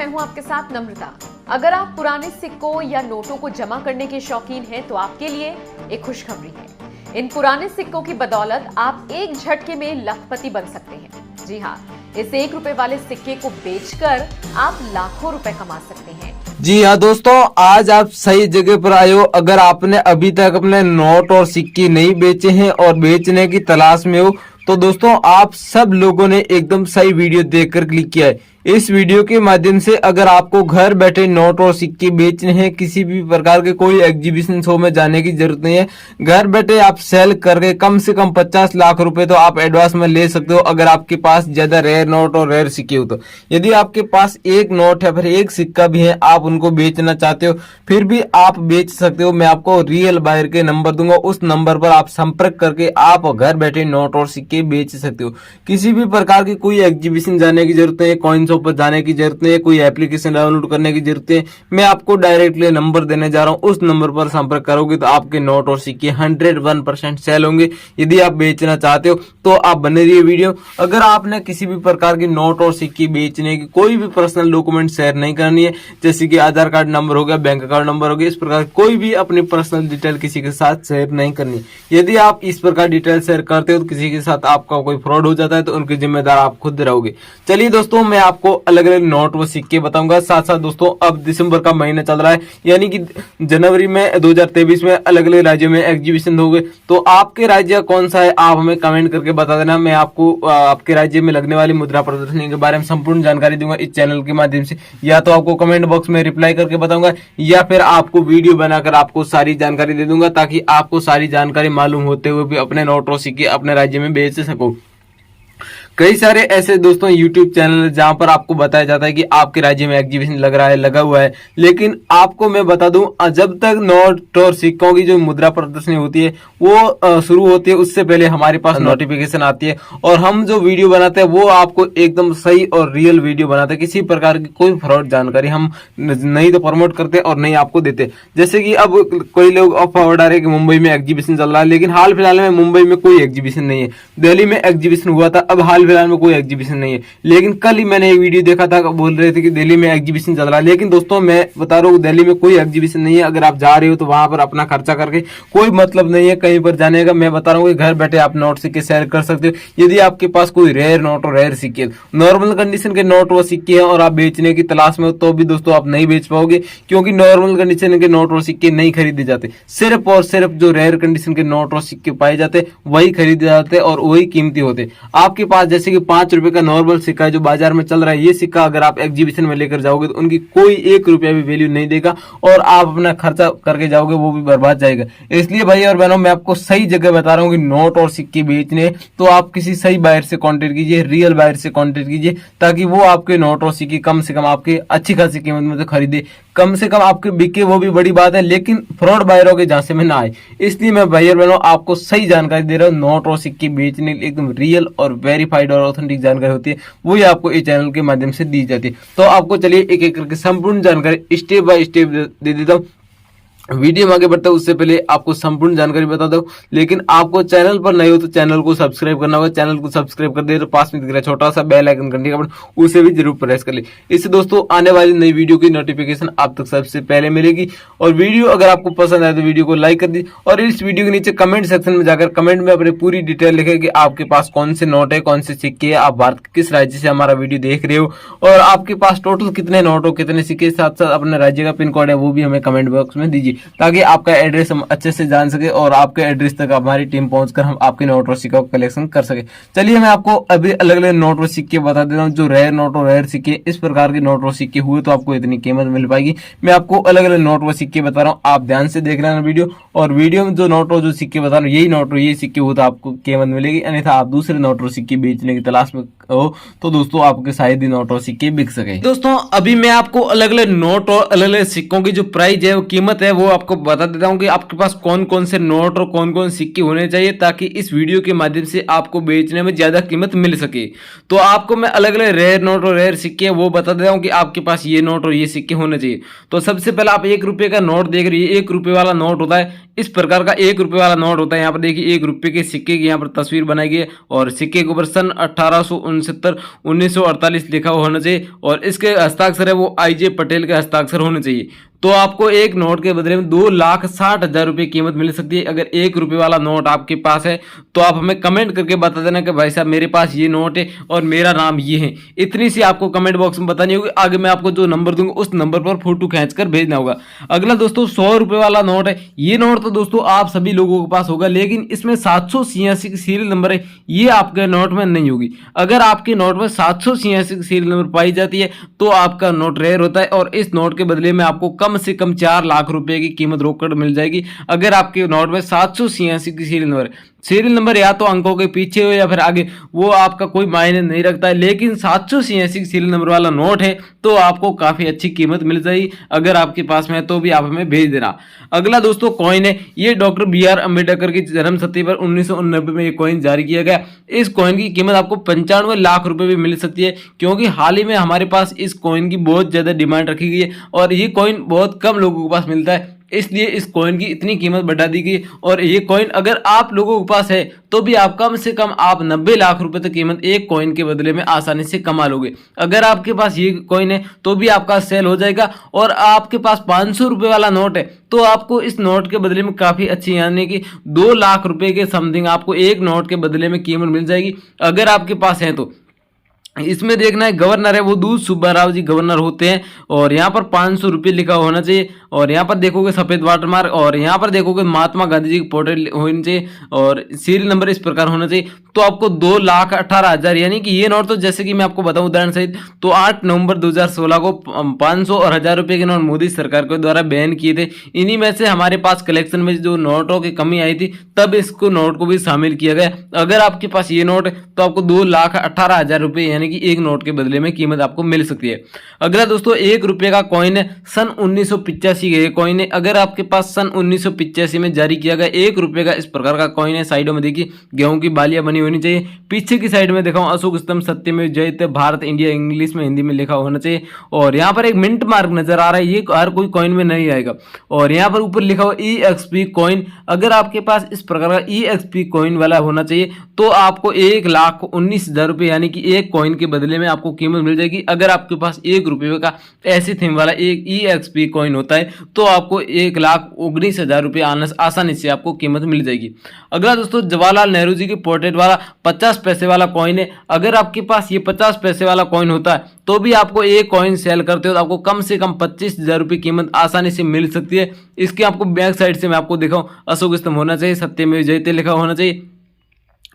मैं हूं आपके साथ नम्रता। अगर आप पुराने सिक्कों या नोटों को जमा करने के शौकीन हैं तो आपके लिए एक खुशखबरी है। इन पुराने सिक्कों की बदौलत आप एक झटके में लखपति बन सकते हैं। जी हाँ, इस ₹1 वाले सिक्के को बेचकर आप लाखों रुपए कमा सकते हैं। जी हाँ दोस्तों, आज आप सही जगह पर आए हो। अगर आपने अभी तक अपने नोट और सिक्के नहीं बेचे हैं और बेचने की तलाश में हो तो दोस्तों आप सब लोगों ने एकदम सही वीडियो देखकर क्लिक किया है। इस वीडियो के माध्यम से अगर आपको घर बैठे नोट और सिक्के बेचने हैं, किसी भी प्रकार के कोई एग्जीबिशन शो में जाने की जरूरत नहीं है। घर बैठे आप सेल करके कम से कम 50 लाख रुपए तो आप एडवांस में ले सकते हो, अगर आपके पास ज्यादा रेयर नोट और रेयर सिक्के हो तो। यदि आपके पास एक नोट है फिर एक सिक्का भी है, आप उनको बेचना चाहते हो फिर भी आप बेच सकते हो। मैं आपको रियल बायर के नंबर दूंगा, उस नंबर पर आप संपर्क करके आप घर बैठे नोट और सिक्के बेच सकते हो। किसी भी प्रकार की कोई एग्जीबिशन जाने की जरूरत है, कॉइन शॉप पर जाने की जरूरत नहीं है, कोई एप्लीकेशन डाउनलोड करने की जरूरत है। मैं आपको डायरेक्टली नंबर देने जा रहा हूं, उस नंबर पर संपर्क करोगे तो आपके नोट और सिक्के 101% सेल होंगे। यदि आप बेचना चाहते हो तो आप बने रहिए वीडियो। अगर आपने किसी भी प्रकार की नोट और सिक्के बेचने की कोई भी पर्सनल डॉक्यूमेंट शेयर नहीं करनी है, जैसे कि आधार कार्ड नंबर हो गया, बैंक अकाउंट नंबर हो गया, इस प्रकार कोई भी अपनी पर्सनल डिटेल किसी के साथ शेयर नहीं करनी है। यदि आप इस प्रकार डिटेल शेयर करते हो तो किसी के साथ आपका कोई फ्रॉड हो जाता है तो उनके जिम्मेदार आप खुद रहोगे। चलिए दोस्तों, मैं आपको अलग अलग नोट व सिक्के बताऊंगा। साथ साथ दोस्तों अब दिसंबर का महीना चल रहा है, यानी कि जनवरी में 2023 में अलग अलग राज्यों में एग्जीबिशन होंगे। तो आपके राज्य कौन सा है आप हमें कमेंट करके बता देना। मैं आपको आपके राज्य में लगने वाली मुद्रा प्रदर्शनी के बारे में संपूर्ण जानकारी दूंगा इस चैनल के माध्यम से। या तो आपको कमेंट बॉक्स में रिप्लाई करके बताऊंगा या फिर आपको वीडियो बनाकर आपको सारी जानकारी दे दूंगा, ताकि आपको सारी जानकारी मालूम होते हुए भी अपने नोट और सिक्के अपने राज्य में बेच सको। कई सारे ऐसे दोस्तों यूट्यूब चैनल जहां पर आपको बताया जाता है कि आपके राज्य में एग्जीबिशन लग रहा है, लगा हुआ है, लेकिन आपको मैं बता दूं जब तक नोट और सिक्कों की जो मुद्रा प्रदर्शनी होती है वो शुरू होती है उससे पहले हमारे पास नोटिफिकेशन आती है और हम जो वीडियो बनाते हैं वो आपको एकदम सही और रियल वीडियो बनाते हैं। किसी प्रकार की कोई फ्रॉड जानकारी हम नहीं तो प्रमोट करते और नहीं आपको देते। जैसे कि अब कोई लोग अफवाह उड़ा रहे कि मुंबई में एग्जीबिशन चल रहा है, लेकिन हाल फिलहाल में मुंबई में कोई एग्जीबिशन नहीं है। दिल्ली में एग्जीबिशन हुआ था, अब हाल फिलहाल में कोई एग्जीबिशन नहीं है। लेकिन कल ही मैंने एक वीडियो देखा था, बोल रहे थे कि दिल्ली में एग्जीबिशन चल रहा है, लेकिन दोस्तों मैं बता रहा हूँ दिल्ली में कोई एग्जीबिशन नहीं है। अगर आप जा रहे हो तो वहां पर अपना खर्चा करके कोई मतलब नहीं है कहीं पर जाने का। मैं बता रहा हूँ कि घर बैठे आप नोट सिक्के शेयर कर सकते हो। यदि आपके पास कोई रेयर नोट और रेयर सिक्के, नॉर्मल कंडीशन के नोट व सिक्के हैं और आप बेचने की तलाश में हो तो भी दोस्तों आप नहीं बेच पाओगे, क्योंकि नॉर्मल कंडीशन के नोट और सिक्के नहीं खरीदे जाते। सिर्फ और सिर्फ जो रेयर कंडीशन के नोट और सिक्के पाए जाते वही खरीदे जाते और वही कीमती होते। आपके पास जैसे कि ₹5 का नॉर्मल सिक्का है जो बाजार में चल रहा है, ये सिक्का अगर आप एग्जीबिशन में लेकर जाओगे तो उनकी कोई ₹1 भी वैल्यू नहीं देगा और आप अपना खर्चा करके जाओगे वो भी बर्बाद जाएगा। इसलिए भाई और बहनों, मैं आपको सही जगह बता रहा हूँ कि नोट और सिक्के बेचने तो आप किसी सही बायर से कांटेक्ट कीजिए, रियल बायर से कांटेक्ट कीजिए, ताकि वो आपके नोट और सिक्के कम से कम आपके अच्छी खासी कीमत में तो खरीदे, कम से कम आपके बिके वो भी बड़ी बात है, लेकिन फ्रॉड बायरों के झांसे में ना आए। इसलिए मैं भाई और बहनों आपको सही जानकारी दे रहा हूँ। नोट और सिक्के बेचने एकदम रियल और वेरीफाइड और ऑथेंटिक जानकारी होती है, वही आपको इस चैनल के माध्यम से दी जाती है। तो आपको चलिए एक एक करके संपूर्ण जानकारी स्टेप बाय स्टेप दे देता हूँ। वीडियो में आगे बढ़ते हैं उससे पहले आपको संपूर्ण जानकारी बता दो, लेकिन आपको चैनल पर नए हो तो चैनल को सब्सक्राइब करना होगा। चैनल को सब्सक्राइब कर दे तो पास में दिख रहा है छोटा सा बेल आइकन घंटी का बटन, उसे भी जरूर प्रेस कर ले। इससे दोस्तों आने वाली नई वीडियो की नोटिफिकेशन आप तक सबसे पहले मिलेगी। और वीडियो अगर आपको पसंद आए तो वीडियो को लाइक कर दी और इस वीडियो के नीचे कमेंट सेक्शन में जाकर कमेंट में अपनी पूरी डिटेल लिखे कि आपके पास कौन से नोट है, कौन से सिक्के है, आप भारत किस राज्य से हमारा वीडियो देख रहे हो और आपके पास टोटल कितने नोट हो, कितने सिक्के, साथ साथ अपने राज्य का पिन कोड है वो भी हमें कमेंट बॉक्स में दीजिए, ताकि आपका एड्रेस हम अच्छे से जान सके और आपके एड्रेस तक हमारी टीम पहुंचकर हम आपके नोट और सिक्कों का कलेक्शन कर सके। चलिए मैं आपको अभी अलग अलग नोट और सिक्के बता देता हूँ। जो रेयर नोट और रेयर सिक्के, इस प्रकार के नोट और सिक्के हुए तो आपको इतनी कीमत मिल पाएगी। मैं आपको अलग अलग नोट और सिक्के बता रहा हूँ, आप ध्यान से देख लेना वीडियो। और वीडियो में जो नोट और जो सिक्के बता रहा हूँ यही नोट और यही सिक्के हुए तो आपको कीमत मिलेगी, अन्यथा आप दूसरे नोट और सिक्के बेचने की तलाश में हो तो दोस्तों आपके शायद ही नोट और सिक्के बिक सके। दोस्तों अभी मैं आपको अलग अलग नोट और अलग अलग सिक्कों की जो प्राइस है, वो कीमत है, वो आपको बता देता हूँ कि आपके पास कौन कौन से नोट और कौन कौन सिक्के होने चाहिए, ताकि इस वीडियो के माध्यम से आपको बेचने में ज़्यादा कीमत मिल सके। तो आपको मैं अलग अलग रेयर नोट और रेयर सिक्के वो बता देता हूँ कि आपके पास ये नोट और ये सिक्के होने चाहिए। तो सबसे पहले आप 1 रुपये का नोट देख रही है। 1 रुपये वाला नोट होता है इस प्रकार का, 1 रुपये वाला नोट होता है। यहाँ पर देखिए 1 रुपये के सिक्के की यहाँ पर तस्वीर बनाई गई है और सिक्के के ऊपर सन 1869 1948 लिखा होना चाहिए और इसके हस्ताक्षर है वो IJ पटेल के हस्ताक्षर होने चाहिए। तो आपको एक नोट के बदले में 2,60,000 रुपये कीमत मिल सकती है। अगर 1 रुपये वाला नोट आपके पास है तो आप हमें कमेंट करके बता देना कि भाई साहब मेरे पास ये नोट है और मेरा नाम ये है। इतनी सी आपको कमेंट बॉक्स में बतानी होगी। आगे मैं आपको जो नंबर दूंगा उस नंबर पर फोटो खींचकर भेजना होगा। अगला दोस्तों 100 रुपये वाला नोट है। ये नोट तो दोस्तों आप सभी लोगों के पास होगा, लेकिन इसमें 786 की सीरियल नंबर है, ये आपके नोट में नहीं होगी। अगर आपके नोट में 786 की सीरियल नंबर पाई जाती है तो आपका नोट रेयर होता है और इस नोट के बदले में आपको कम से कम 4 लाख रुपए की कीमत रोकड़ मिल जाएगी। अगर आपके नोट में 786 की सीरियल नंबर या तो अंकों के पीछे हो या फिर आगे, वो आपका कोई मायने नहीं रखता है, लेकिन 786 सीरियल नंबर वाला नोट है तो आपको काफी अच्छी कीमत मिल जाएगी। अगर आपके पास में है तो भी आप हमें भेज देना। अगला दोस्तों कॉइन है। ये डॉक्टर BR अम्बेडकर की जन्म शती पर 1989 में ये कॉइन जारी किया गया। इस कॉइन की कीमत आपको 95 लाख रुपए भी मिल सकती है, क्योंकि हाल ही में हमारे पास इस कॉइन की बहुत ज्यादा डिमांड रखी गई है और ये कॉइन बहुत कम लोगों के पास मिलता है, इसलिए इस कॉइन की इतनी कीमत बढ़ा दी गई। और ये कॉइन अगर आप लोगों के पास है तो भी आप कम से कम आप 90 लाख रुपए तक कीमत एक कॉइन के बदले में आसानी से कमा लोगे। अगर आपके पास ये कॉइन है तो भी आपका सेल हो जाएगा। और आपके पास 500 रुपए वाला नोट है तो आपको इस नोट के बदले में काफी अच्छी, यानी कि 2 लाख रुपए के समथिंग आपको एक नोट के बदले में कीमत मिल जाएगी अगर आपके पास है तो। इसमें देखना है गवर्नर है वो दूध सुब्बाराव जी गवर्नर होते हैं और यहाँ पर 500 रुपये लिखा होना चाहिए और यहाँ पर देखोगे सफेद वाटरमार्क और यहाँ पर देखोगे महात्मा गांधी जी की पोर्ट्रेट होनी चाहिए और सीरियल नंबर इस प्रकार होना चाहिए। तो आपको 2,18,000, यानी कि ये नोट तो जैसे कि मैं आपको बताऊं उदाहरण सहित, तो 8 नवंबर 2016 को 500 और 1000 रुपये के नोट मोदी सरकार के द्वारा बैन किए थे। इन्हीं में से हमारे पास कलेक्शन में जो नोटों की कमी आई थी तब इसको नोट को भी शामिल किया गया। अगर आपके पास ये नोट है तो आपको 2,18,000 रुपये यानी कि एक नोट के बदले में कीमत आपको मिल सकती है। अगला दोस्तों 1 रुपये का कॉइन है। सन 1985 का ये कॉइन है। अगर आपके पास सन 1985 में जारी किया गया 1 रुपये का इस प्रकार का कॉइन है। साइडों में देखिए गेहूं की बालियां बनी होनी चाहिए। पीछे की साइड में दिखाऊं अशोक स्तंभ, सत्यमेव जयते, भारत, इंडिया इंग्लिश में हिंदी में लिखा होना चाहिए। और यहाँ पर एक मिंट मार्क नजर आ रहा है, ये हर कोई कॉइन में नहीं आएगा। और यहाँ पर ऊपर लिखा हुआ EXP कॉइन। अगर आपके पास इस प्रकार का EXP कॉइन वाला होना चाहिए तो आपको 1,19,000 रुपये यानी कि एक कॉइन के बदले में आपको कीमत मिल जाएगी। अगर आपके पास 1 रुपये का ऐसे थीम वाला एक EXP कॉइन होता है तो आपको 1,19,000 रुपये आसानी से आपको कीमत मिल जाएगी। अगला दोस्तों जवाहरलाल नेहरू जी की पोर्ट्रेट वाला 50 पैसे वाला कॉइन है। अगर आपके पास ये 50 पैसे वाला कॉइन होता है तो भी आपको एक कॉइन सेल करते हो तो आपको कम से कम 25,000 रुपये कीमत आसानी से मिल सकती है। इसके आपको बैक साइड से मैं आपको दिखाऊं अशोक स्तंभ होना चाहिए, सत्यमेव जयते लिखा होना चाहिए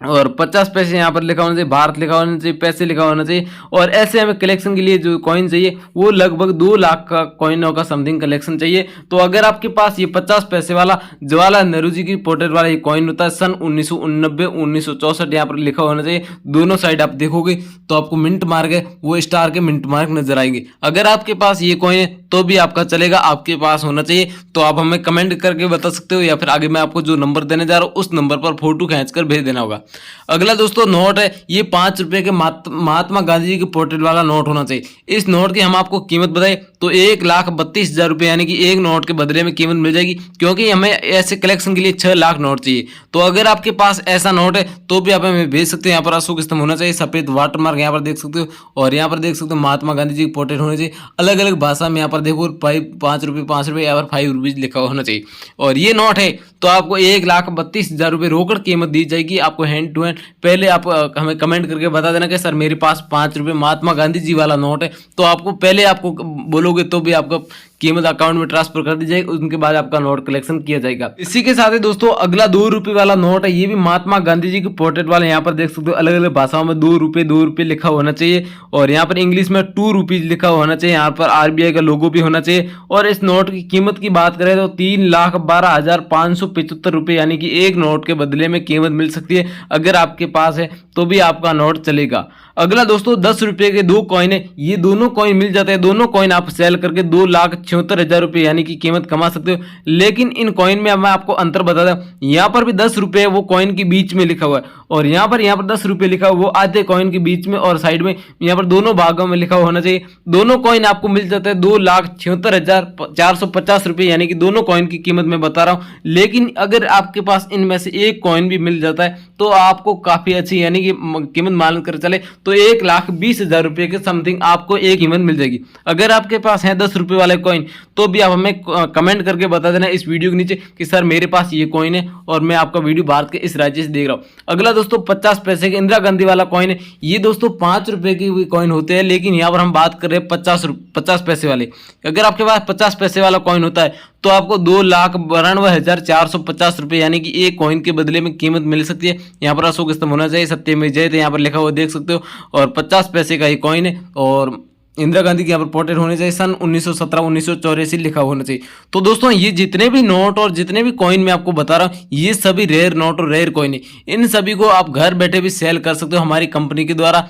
और 50 पैसे यहाँ पर लिखा होना चाहिए, भारत लिखा होना चाहिए, पैसे लिखा होना चाहिए। और ऐसे हमें कलेक्शन के लिए जो कॉइन चाहिए वो लगभग 2 लाख का कॉइनों का समथिंग कलेक्शन चाहिए। तो अगर आपके पास ये 50 पैसे वाला जवाहरलाल नेहरू जी की पोर्ट्रेट वाला ये कॉइन होता है सन 1989 1964 यहाँ पर लिखा होना चाहिए। दोनों साइड आप देखोगे तो आपको मिंट मार्क है वो स्टार के मिंट मार्क नजर आएंगे। अगर आपके पास ये कॉइन है तो भी आपका चलेगा, आपके पास होना चाहिए। तो आप हमें कमेंट करके बता सकते हो या फिर आगे मैं आपको जो नंबर देने जा रहा हूँ उस नंबर पर फोटो खींचकर भेज देना होगा। अगला दोस्तों नोट है। ये 5 रुपए के महात्मा गांधी जी के पोर्ट्रेट वाला नोट होना चाहिए। इस नोट की हम आपको कीमत बताएं तो 1,32,000 रुपये यानी कि एक नोट के बदले में कीमत मिल जाएगी, क्योंकि हमें ऐसे कलेक्शन के लिए 6 लाख नोट चाहिए। तो अगर आपके पास ऐसा नोट है तो भी आप हमें भेज सकते हैं। यहाँ पर अशोक स्तंभ होना चाहिए, सफेद वाटरमार्क यहाँ पर देख सकते हो और यहाँ पर देख सकते हो महात्मा गांधी जी की पोर्ट्रेट होना चाहिए। अलग अलग भाषा में यहाँ पर देखो 5 रुपये यहाँ पर 5 रुपीज लिखा होना चाहिए। और ये नोट है तो आपको 1,32,000 रुपये रोकड़ कीमत दी जाएगी आपको हैंड टू हैंड। पहले आप हमें कमेंट करके बता देना कि सर मेरे पास 5 रुपये महात्मा गांधी जी वाला नोट है, तो आपको पहले आपको बोलोगे तो भी आपका कीमत अकाउंट में ट्रांसफर कर दी जाएगी। उनके बाद आपका नोट कलेक्शन किया जाएगा। इसी के साथ ही दोस्तों अगला 2 रुपये वाला नोट है। ये भी महात्मा गांधी जी की पोर्ट्रेट वाला, यहाँ पर देख सकते हो अलग अलग भाषाओं में 2 रुपये लिखा होना चाहिए और यहाँ पर इंग्लिश में 2 रुपीज लिखा होना चाहिए। यहाँ पर RBI का लोगो भी होना चाहिए। और इस नोट की कीमत की बात करें तो 3,12,575 रुपये यानी कि एक नोट के बदले में कीमत मिल सकती है। अगर आपके पास है तो भी आपका नोट चलेगा। अगला दोस्तों 10 रुपये के 2 कॉइन है। ये दोनों कॉइन मिल जाते हैं। दोनों कॉइन आप सेल करके 2,06,000 76,000 रुपये यानी कि कीमत कमा सकते हो। लेकिन इन कॉइन में अब मैं आपको अंतर बता दूं, यहाँ पर भी 10 रुपये वो कॉइन के बीच में लिखा हुआ है और यहाँ पर 10 रुपये लिखा हुआ, वो आधे कॉइन के बीच में और साइड में यहाँ पर दोनों भागों में लिखा होना चाहिए। दोनों कॉइन आपको मिल जाता है 2,76,450 रुपये, यानी कि दोनों कॉइन की कीमत मैं बता रहा हूँ। लेकिन अगर आपके पास इनमें से एक कॉइन भी मिल जाता है तो आपको काफी अच्छी यानी कि कीमत मान कर चले तो 1,20,000 रुपये के समथिंग आपको एक कीमत मिल जाएगी। अगर आपके पास है 10 रुपये वाले कॉइन तो भी आप हमें कमेंट करके बता देना इस वीडियो के नीचे कि सर मेरे पास ये कॉइन है और मैं आपका वीडियो भारत के इस राज्य से देख रहा हूँ। अगला दोस्तों 50 पैसे का इंदिरा गांधी वाला कॉइन है। ये दोस्तों 5 रुपए की कॉइन होते हैं, लेकिन यहाँ पर हम बात कर रहे हैं 50 पैसे वाले। अगर आपके पास 50 पैसे वाला कॉइन होता है तो आपको 2,92,450 रुपये यानी कि एक कॉइन के बदले में कीमत मिल सकती है। यहाँ पर अशोक स्तंभ होना चाहिए, सत्यमेव जयते यहाँ पर लिखा हुआ देख सकते हो, और 50 पैसे का ये कॉइन है और इंदिरा गांधी के यहाँ पर पोर्ट्रेट होने चाहिए, सन 1917-1984 लिखा होना चाहिए। तो दोस्तों ये जितने भी नोट और जितने भी कॉइन मैं आपको बता रहा हूँ ये सभी रेयर नोट और रेयर कॉइन है। इन सभी को आप घर बैठे भी सेल कर सकते हो हमारी कंपनी के द्वारा।